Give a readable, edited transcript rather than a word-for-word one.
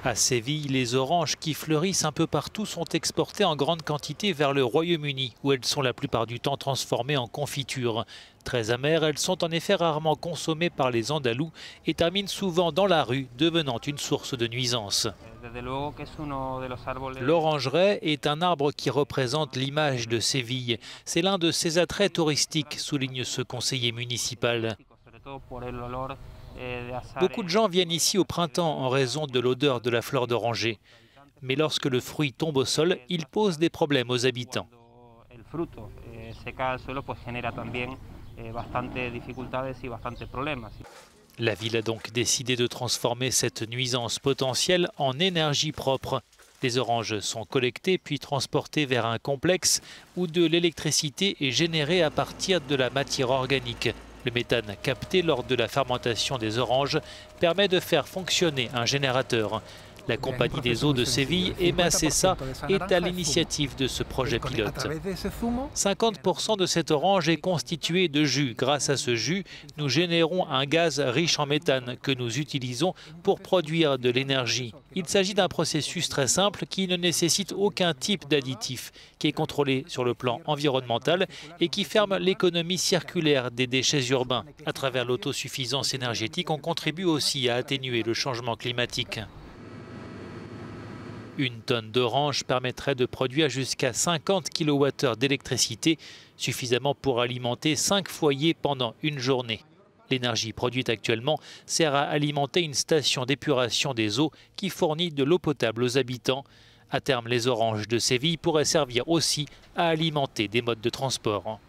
À Séville, les oranges qui fleurissent un peu partout sont exportées en grande quantité vers le Royaume-Uni, où elles sont la plupart du temps transformées en confiture. Très amères, elles sont en effet rarement consommées par les Andalous et terminent souvent dans la rue, devenant une source de nuisance. L'orangeraie est un arbre qui représente l'image de Séville. C'est l'un de ses attraits touristiques, souligne ce conseiller municipal. Beaucoup de gens viennent ici au printemps en raison de l'odeur de la fleur d'oranger. Mais lorsque le fruit tombe au sol, il pose des problèmes aux habitants. La ville a donc décidé de transformer cette nuisance potentielle en énergie propre. Les oranges sont collectées puis transportées vers un complexe où de l'électricité est générée à partir de la matière organique. Le méthane capté lors de la fermentation des oranges permet de faire fonctionner un générateur. La Compagnie des eaux de Séville, EMACESA, est à l'initiative de ce projet pilote. 50% de cette orange est constituée de jus. Grâce à ce jus, nous générons un gaz riche en méthane que nous utilisons pour produire de l'énergie. Il s'agit d'un processus très simple qui ne nécessite aucun type d'additif, qui est contrôlé sur le plan environnemental et qui ferme l'économie circulaire des déchets urbains. À travers l'autosuffisance énergétique, on contribue aussi à atténuer le changement climatique. Une tonne d'orange permettrait de produire jusqu'à 50 kWh d'électricité, suffisamment pour alimenter 5 foyers pendant une journée. L'énergie produite actuellement sert à alimenter une station d'épuration des eaux qui fournit de l'eau potable aux habitants. À terme, les oranges de Séville pourraient servir aussi à alimenter des modes de transport.